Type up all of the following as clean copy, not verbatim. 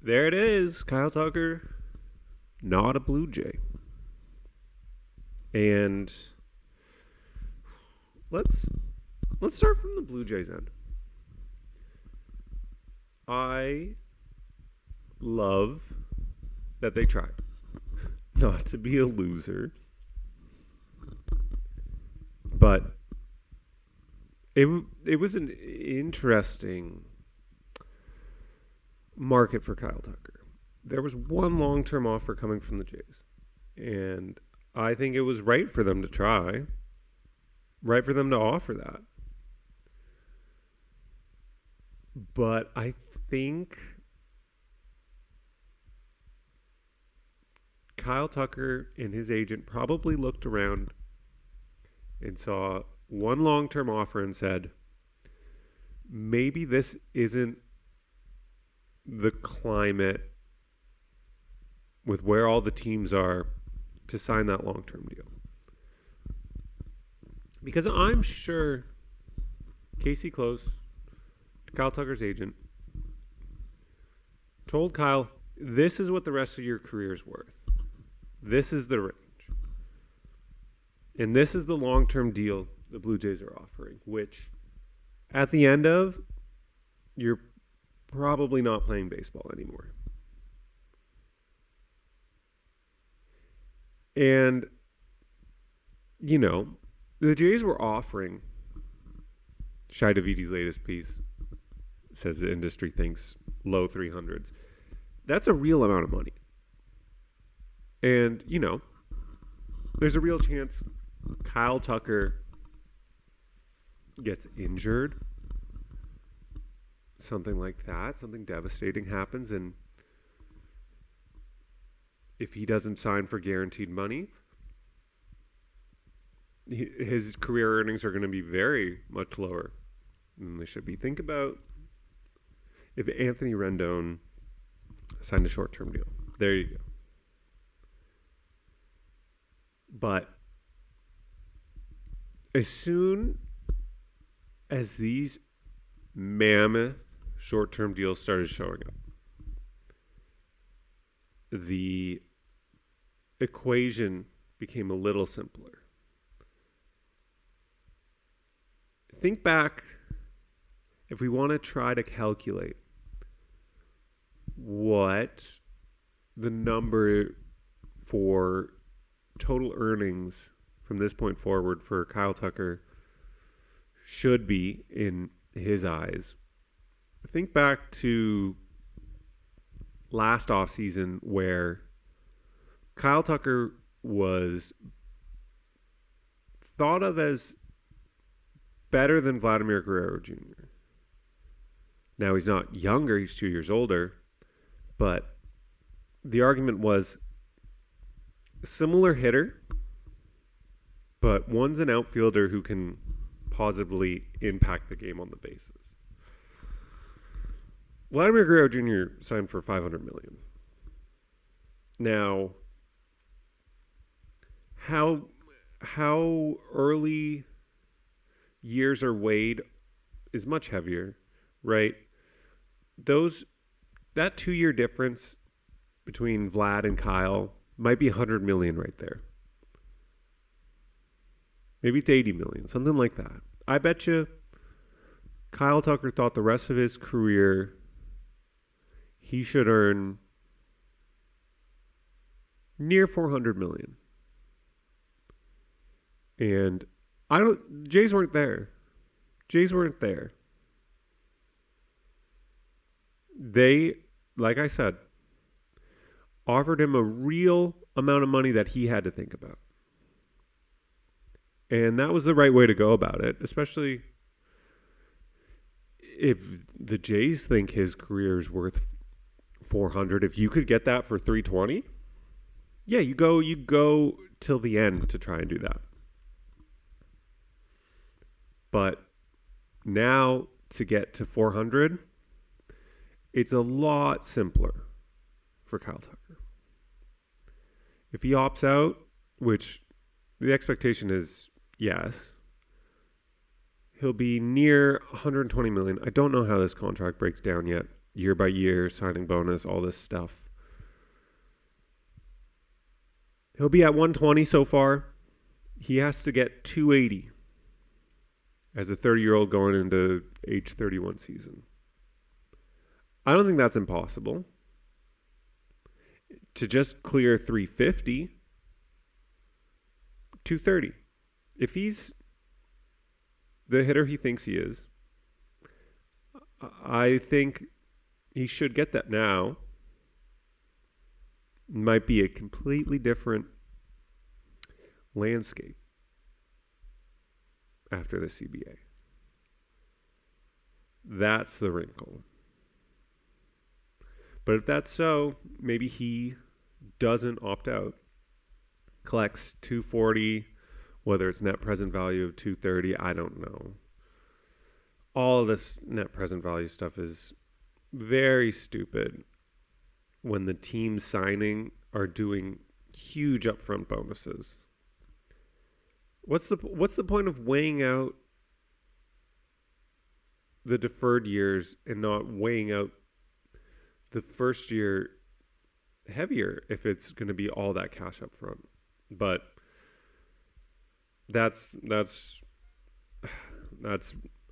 There it is, Kyle Tucker, not a Blue Jay. And let's start from the Blue Jays end. I love that they tried not to be a loser, but it was an interesting market for Kyle Tucker. There was one long-term offer coming from the Jays, and I think it was right for them to try, right for them to offer that. But I think Kyle Tucker and his agent probably looked around and saw one long-term offer and said, maybe this isn't the climate with where all the teams are to sign that long-term deal. Because I'm sure Casey Close, Kyle Tucker's agent, told Kyle, this is what the rest of your career is worth. This is the range. And this is the long-term deal the Blue Jays are offering, which at the end of, you're probably not playing baseball anymore. And, you know, the Jays were offering, Shai Davidi's latest piece says the industry thinks low 300s. That's a real amount of money. And, you know, there's a real chance Kyle Tucker gets injured. Something like that. Something devastating happens. And if he doesn't sign for guaranteed money, his career earnings are going to be very much lower than they should be. Think about if Anthony Rendon signed a short-term deal. There you go. But as soon as these mammoth short-term deals started showing up, the equation became a little simpler. Think back, if we want to try to calculate what the number for total earnings from this point forward for Kyle Tucker should be in his eyes. Think back to last offseason where Kyle Tucker was thought of as better than Vladimir Guerrero Jr. Now, he's not younger, he's 2 years older, but the argument was similar hitter, but one's an outfielder who can positively impact the game on the bases. Vladimir Guerrero Jr. signed for $500 million. Now, how early years are weighed is much heavier, right? That 2-year difference between Vlad and Kyle might be $100 million right there. Maybe it's $80 million, something like that. I bet you Kyle Tucker thought the rest of his career he should earn near $400 million. And Jays weren't there. They, like I said, offered him a real amount of money that he had to think about. And that was the right way to go about it, especially if the Jays think his career is worth $400. If you could get that for $320, yeah, you go till the end to try and do that. But now to get to $400, it's a lot simpler for Kyle Tucker. If he opts out, which the expectation is yes, he'll be near $120 million. I don't know how this contract breaks down yet. year by year, signing bonus, all this stuff. He'll be at 120 so far. He has to get 280 as a 30-year-old going into age 31 season. I don't think that's impossible. To just clear 350, 230. If he's the hitter he thinks he is, I think he should get that now. Might be a completely different landscape after the CBA. That's the wrinkle. But if that's so, maybe he doesn't opt out. Collects 240, whether it's net present value of 230, I don't know. All of this net present value stuff is very stupid when the teams signing are doing huge upfront bonuses. What's the point of weighing out the deferred years and not weighing out the first year heavier if it's going to be all that cash up front? But that's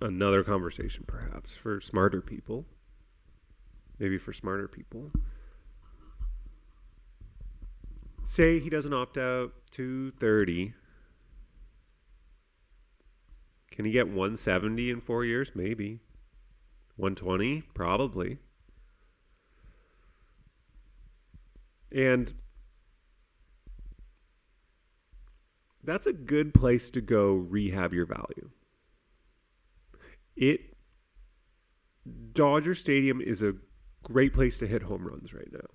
another conversation perhaps for smarter people. Maybe for smarter people. Say he doesn't opt out, 230. Can he get 170 in 4 years? Maybe. 120? Probably. And that's a good place to go rehab your value. Dodger Stadium is a great place to hit home runs right now.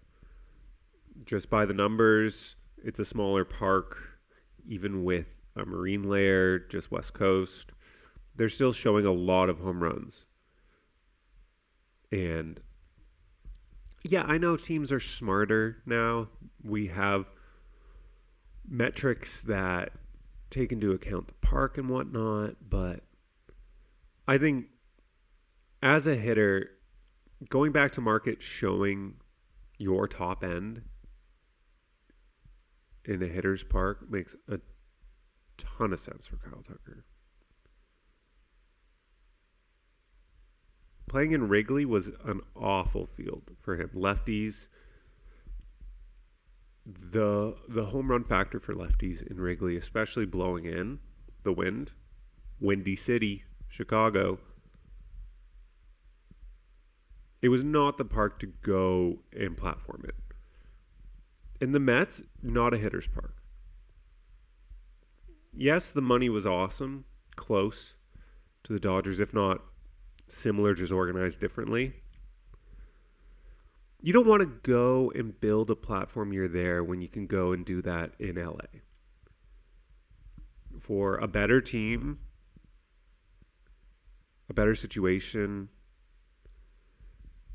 Just by the numbers, it's a smaller park, even with a marine layer, just West Coast. They're still showing a lot of home runs. And yeah, I know teams are smarter now. We have metrics that take into account the park and whatnot, but I think as a hitter, going back to market showing your top end in a hitter's park makes a ton of sense for Kyle Tucker. Playing in Wrigley was an awful field for him. Lefties, the home run factor for lefties in Wrigley, especially blowing in the wind, Windy City, Chicago, it was not the park to go and platform it. In the Mets, not a hitter's park. Yes, the money was awesome, close to the Dodgers, if not similar, just organized differently. You don't want to go and build a platform you're there when you can go and do that in LA. For a better team, a better situation,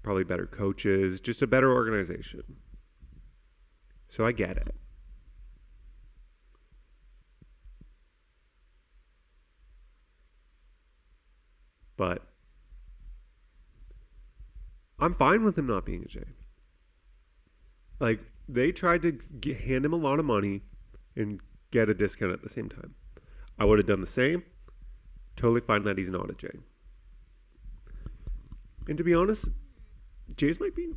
probably better coaches, just a better organization. So I get it. But I'm fine with him not being a J. Like, they tried to hand him a lot of money and get a discount at the same time. I would have done the same. Totally fine that he's not a J. And to be honest, Jays might be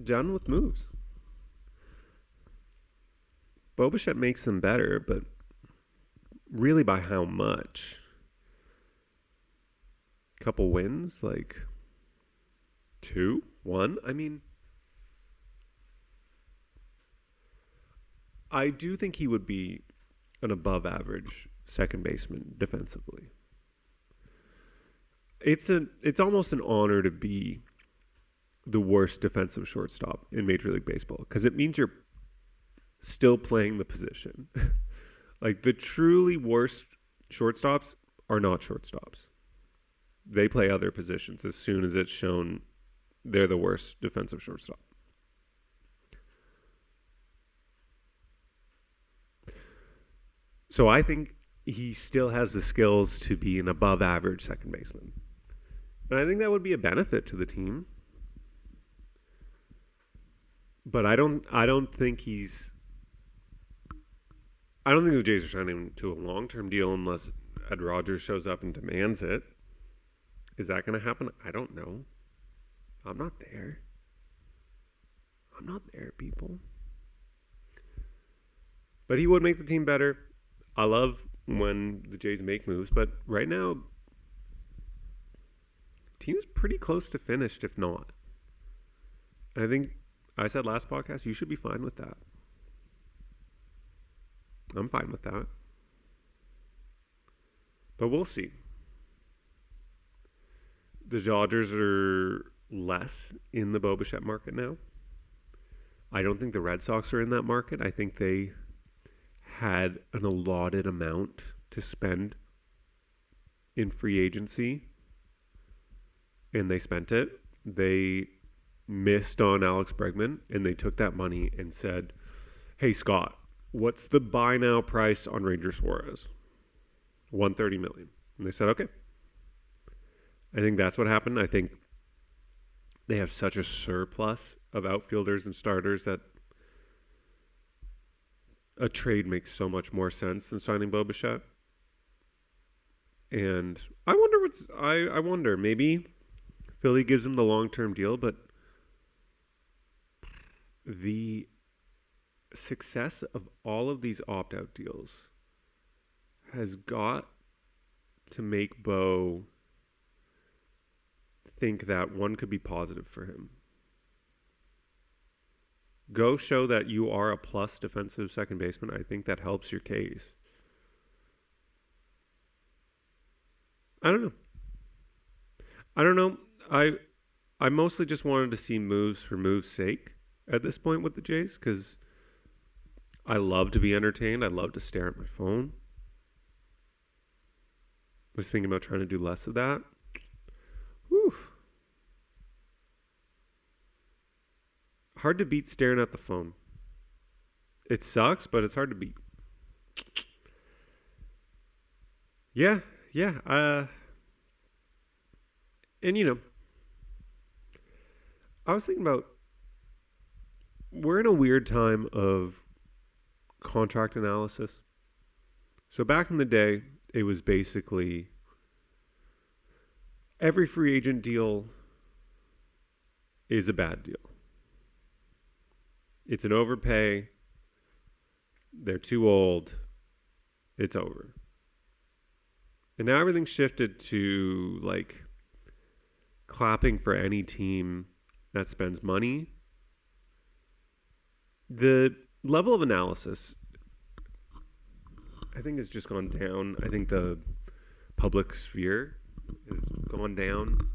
done with moves. Bichette makes them better, but really by how much? Couple wins? Like 2? 1? I mean, I do think he would be an above average second baseman defensively. It's almost an honor to be the worst defensive shortstop in Major League Baseball, because it means you're still playing the position. Like, the truly worst shortstops are not shortstops. They play other positions as soon as it's shown they're the worst defensive shortstop. So I think he still has the skills to be an above average second baseman. And I think that would be a benefit to the team. But I don't think the Jays are signing him to a long-term deal unless Ed Rogers shows up and demands it. Is that going to happen? I don't know. I'm not there. I'm not there, people. But he would make the team better. I love when the Jays make moves, but right now, team is pretty close to finished, if not. And I think I said last podcast, you should be fine with that. I'm fine with that. But we'll see. The Dodgers are less in the Bichette market now. I don't think the Red Sox are in that market. I think they had an allotted amount to spend in free agency, and they spent it. They missed on Alex Bregman, and they took that money and said, hey, Scott, what's the buy now price on Ranger Suarez? $130 million. And they said, okay. I think that's what happened. I think they have such a surplus of outfielders and starters that a trade makes so much more sense than signing Bichette. And I wonder, maybe Philly gives him the long-term deal, but the success of all of these opt-out deals has got to make Bo think that one could be positive for him. Go show that you are a plus defensive second baseman. I think that helps your case. I don't know. I mostly just wanted to see moves for moves' sake at this point with the Jays because I love to be entertained. I love to stare at my phone. Was thinking about trying to do less of that. Whew. Hard to beat staring at the phone. It sucks, but it's hard to beat. Yeah. And I was thinking about, we're in a weird time of contract analysis. So back in the day, it was basically every free agent deal is a bad deal. It's an overpay. They're too old. It's over. And now everything's shifted to like clapping for any team that spends money. The level of analysis, I think, has just gone down. I think the public sphere has gone down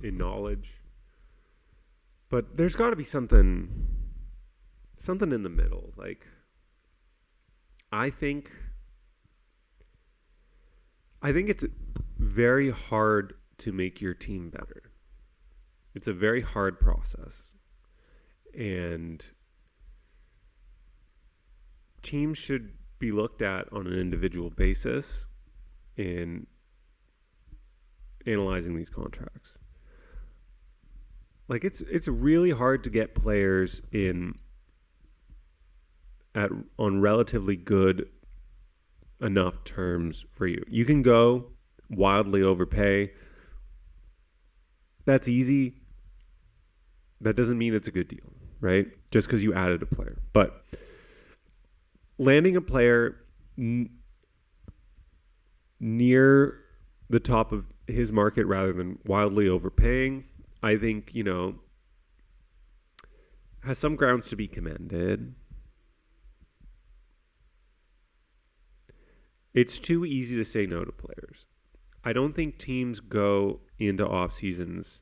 in knowledge. But there's got to be something in the middle. Like, I think it's very hard to make your team better. It's a very hard process. And teams should be looked at on an individual basis in analyzing these contracts. Like, it's really hard to get players on relatively good enough terms for you. You can go wildly overpay. That's easy. That doesn't mean it's a good deal, right? Just because you added a player. But landing a player near the top of his market rather than wildly overpaying, I think, has some grounds to be commended. It's too easy to say no to players. I don't think teams go into off seasons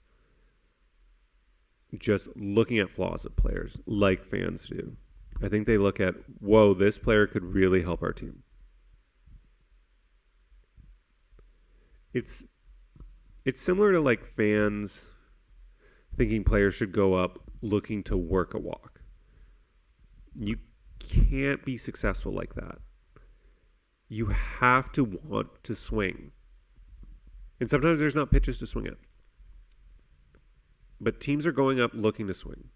just looking at flaws of players like fans do. I think they look at, whoa, this player could really help our team. It's similar to like fans thinking players should go up looking to work a walk. You can't be successful like that. You have to want to swing. And sometimes there's not pitches to swing at. But teams are going up looking to swing.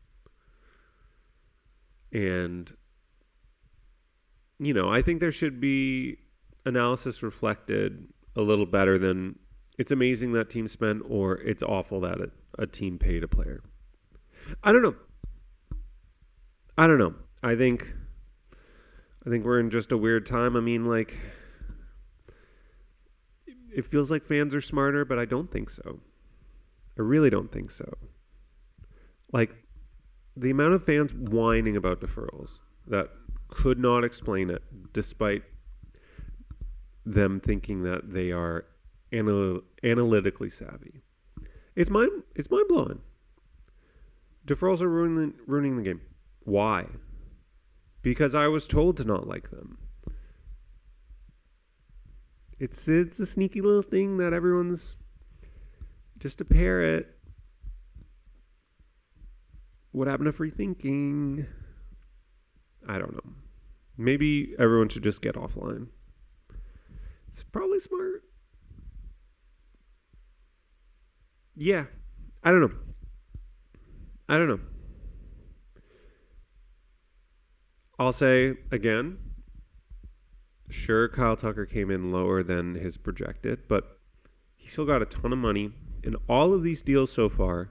And, I think there should be analysis reflected a little better than it's amazing that team spent or it's awful that a team paid a player. I don't know. I think we're in just a weird time. I mean, like, it feels like fans are smarter, but I don't think so. I really don't think so. Like, the amount of fans whining about deferrals that could not explain it, despite them thinking that they are analytically savvy. It's mind blowing. Deferrals are ruining the game. Why? Because I was told to not like them. It's a sneaky little thing that everyone's just a parrot. What happened to free thinking? I don't know. Maybe everyone should just get offline. It's probably smart. Yeah. I don't know. I'll say again, sure, Kyle Tucker came in lower than his projected, but he still got a ton of money. And all of these deals so far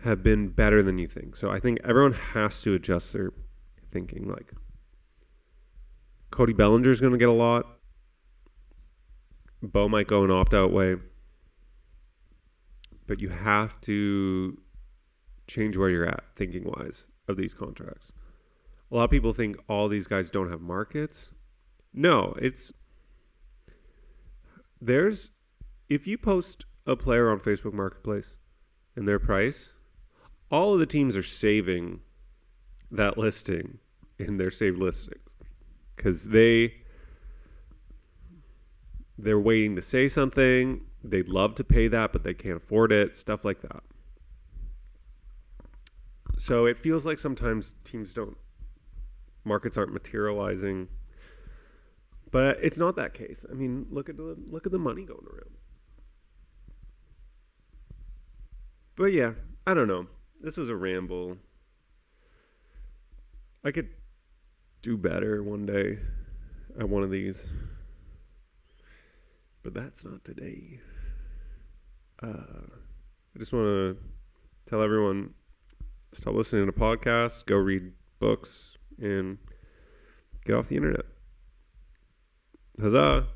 have been better than you think. So I think everyone has to adjust their thinking. Like, Cody Bellinger's going to get a lot. Bo might go an opt-out way. But you have to change where you're at, thinking-wise, of these contracts. A lot of people think all these guys don't have markets. No, if you post a player on Facebook Marketplace and their price, all of the teams are saving that listing in their saved listings because they're waiting to say something. They'd love to pay that, but they can't afford it, stuff like that. So it feels like sometimes markets aren't materializing, but it's not that case. I mean, look at the money going around. But yeah, I don't know. This was a ramble. I could do better one day at one of these, but that's not today. I just want to tell everyone, stop listening to podcasts, go read books, and get off the internet. Huzzah!